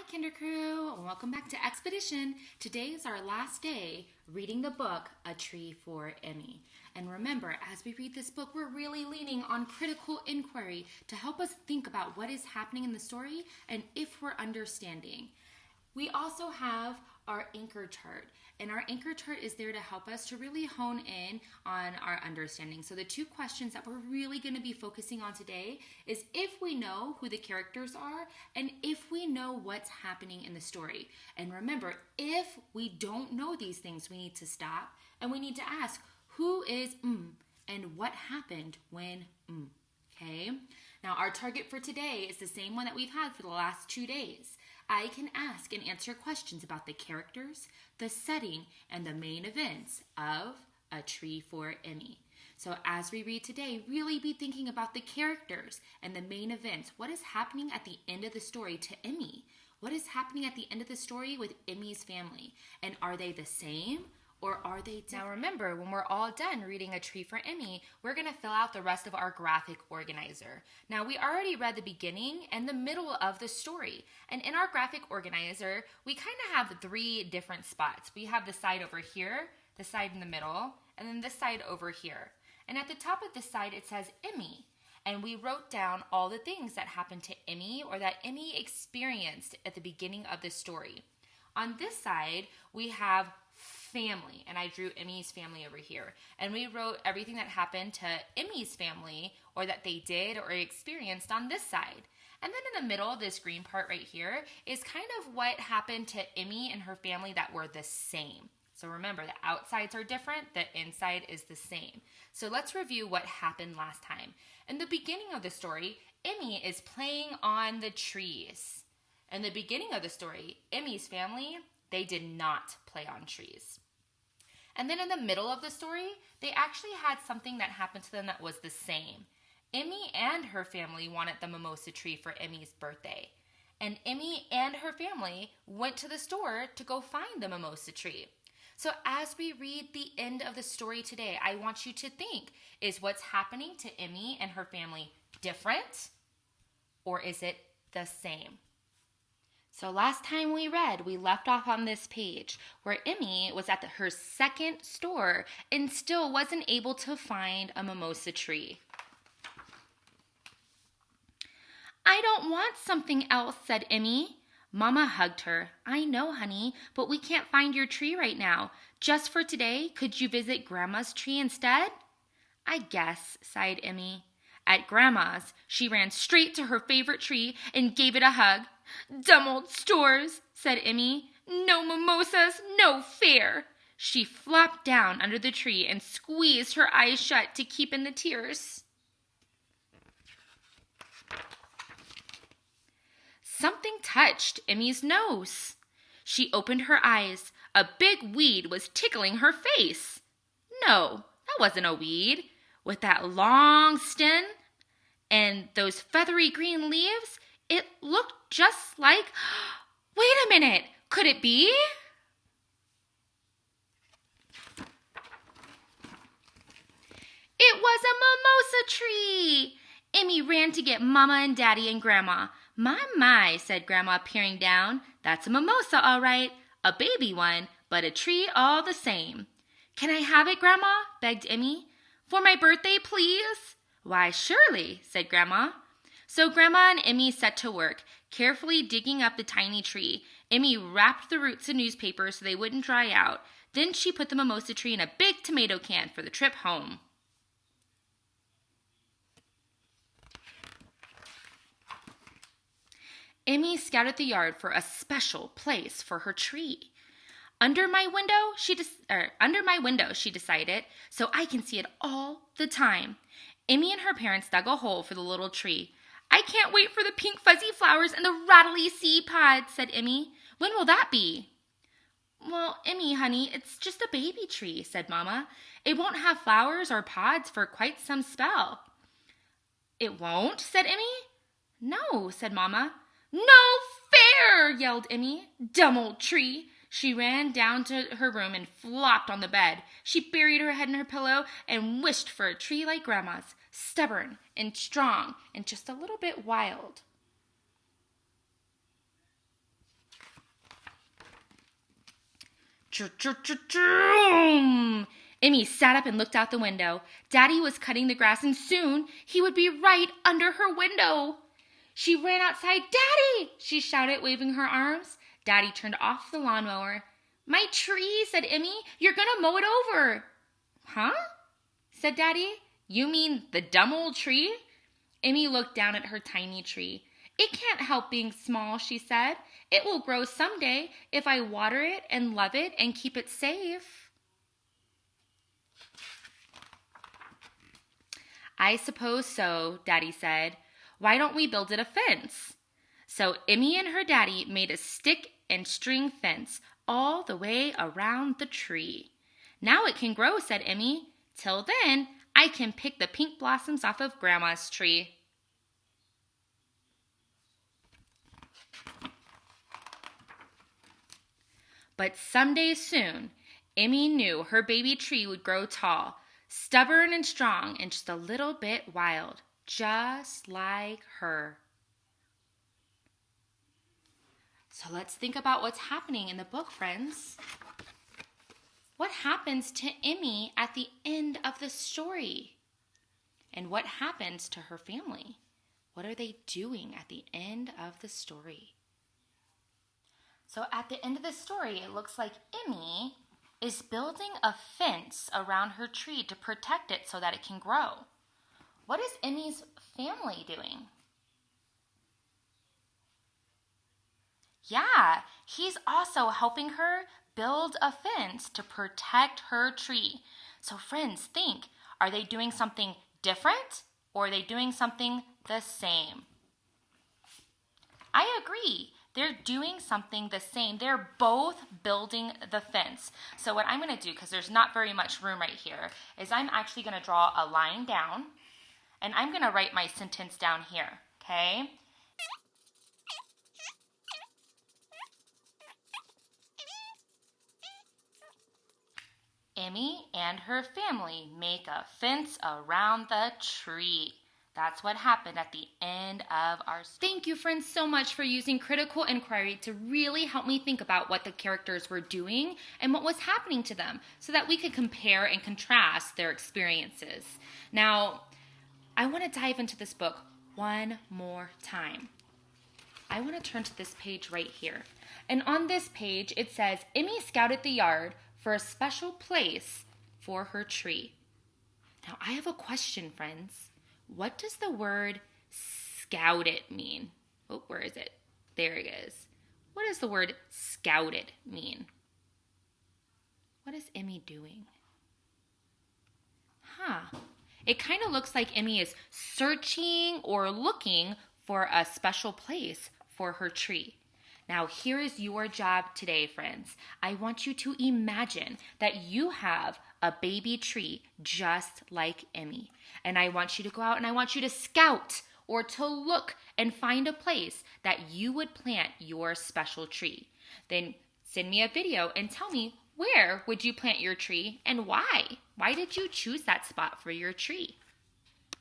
Kinder Crew, and welcome back to Expedition. Today is our last day reading the book, A Tree for Emmy. And remember, as we read this book, we're really leaning on critical inquiry to help us think about what is happening in the story and if we're understanding. We also have our anchor chart, and our anchor chart is there to help us to really hone in on our understanding. So the two questions that we're really going to be focusing on today is if we know who the characters are and if we know what's happening in the story. And remember, if we don't know these things, we need to stop and we need to ask, who is and what happened when okay? Now our target for today is the same one that we've had for the last 2 days. I can ask and answer questions about the characters, the setting, and the main events of A Tree for Emmy. So as we read today, really be thinking about the characters and the main events. What is happening at the end of the story to Emmy? What is happening at the end of the story with Emmy's family? And are they the same? Or are they different? Now remember, when we're all done reading A Tree for Emmy, we're going to fill out the rest of our graphic organizer. Now we already read the beginning and the middle of the story. And in our graphic organizer, we kind of have 3 different spots. We have the side over here, the side in the middle, and then this side over here. And at the top of this side, it says Emmy. And we wrote down all the things that happened to Emmy or that Emmy experienced at the beginning of the story. On this side, we have family, and I drew Emmy's family over here. And we wrote everything that happened to Emmy's family or that they did or experienced on this side. And then in the middle, this green part right here is kind of what happened to Emmy and her family that were the same. So remember, the outsides are different, the inside is the same. So let's review what happened last time. In the beginning of the story, Emmy is playing on the trees. In the beginning of the story, Emmy's family, they did not play on trees. And then in the middle of the story, they actually had something that happened to them that was the same. Emmy and her family wanted the mimosa tree for Emmy's birthday. And Emmy and her family went to the store to go find the mimosa tree. So as we read the end of the story today, I want you to think, is what's happening to Emmy and her family different? Or is it the same? So last time we read, we left off on this page where Emmy was at her second store and still wasn't able to find a mimosa tree. "I don't want something else," said Emmy. Mama hugged her. "I know, honey, but we can't find your tree right now. Just for today, could you visit Grandma's tree instead?" "I guess," sighed Emmy. At Grandma's, she ran straight to her favorite tree and gave it a hug. "Dumb old stores," said Emmy. "No mimosas, no fair." She flopped down under the tree and squeezed her eyes shut to keep in the tears. Something touched Emmy's nose. She opened her eyes. A big weed was tickling her face. No, that wasn't a weed. With that long stem and those feathery green leaves, it looked just like... Wait a minute, could it be? It was a mimosa tree! Emmy ran to get Mama and Daddy and Grandma. My, said Grandma, peering down. "That's a mimosa, all right. A baby one, but a tree all the same." "Can I have it, Grandma?" begged Emmy. "For my birthday, please?" "Why, surely," said Grandma. So Grandma and Emmy set to work, carefully digging up the tiny tree. Emmy wrapped the roots in newspaper so they wouldn't dry out. Then she put the mimosa tree in a big tomato can for the trip home. Emmy scouted the yard for a special place for her tree. Under my window, she decided, so I can see it all the time. Emmy and her parents dug a hole for the little tree. "I can't wait for the pink fuzzy flowers and the rattly seed pods," said Emmy. "When will that be?" "Well, Emmy, honey, it's just a baby tree," said Mama. "It won't have flowers or pods for quite some spell." "It won't?" said Emmy. "No," said Mama. "No fair!" yelled Emmy. "Dumb old tree!" She ran down to her room and flopped on the bed. She buried her head in her pillow and wished for a tree like Grandma's, stubborn and strong and just a little bit wild. Chirp. Emmy sat up and looked out the window. Daddy was cutting the grass, and soon he would be right under her window. She ran outside. Daddy! She shouted, waving her arms. Daddy turned off the lawnmower. My tree, said Emmy. You're going to mow it over. Huh? Said Daddy. You mean the dumb old tree? Emmy looked down at her tiny tree. It can't help being small, she said. It will grow someday if I water it and love it and keep it safe. I suppose so, Daddy said. Why don't we build it a fence? So Emmy and her daddy made a stick and string fence all the way around the tree. Now it can grow, said Emmy. Till then, I can pick the pink blossoms off of Grandma's tree. But someday soon, Emmy knew her baby tree would grow tall, stubborn and strong, and just a little bit wild, just like her. So let's think about what's happening in the book, friends. What happens to Emmy at the end of the story? And what happens to her family? What are they doing at the end of the story? So at the end of the story, it looks like Emmy is building a fence around her tree to protect it so that it can grow. What is Emmy's family doing? Yeah, he's also helping her build a fence to protect her tree. So friends, think, are they doing something different or are they doing something the same? I agree. They're doing something the same. They're both building the fence. So what I'm going to do, because there's not very much room right here, is I'm actually going to draw a line down, and I'm going to write my sentence down here, okay? Emmy and her family make a fence around the tree. That's what happened at the end of our story. Thank you, friends, so much for using critical inquiry to really help me think about what the characters were doing and what was happening to them so that we could compare and contrast their experiences. Now, I want to dive into this book one more time. I want to turn to this page right here. And on this page, it says, Emmy scouted the yard for a special place for her tree. Now, I have a question, friends. What does the word scouted mean? Oh, where is it? There it is. What does the word scouted mean? What is Emmy doing? It kind of looks like Emmy is searching or looking for a special place for her tree. Now, here is your job today, friends. I want you to imagine that you have a baby tree just like Emmy. And I want you to go out and I want you to scout or to look and find a place that you would plant your special tree. Then send me a video and tell me, where would you plant your tree and why? Why did you choose that spot for your tree?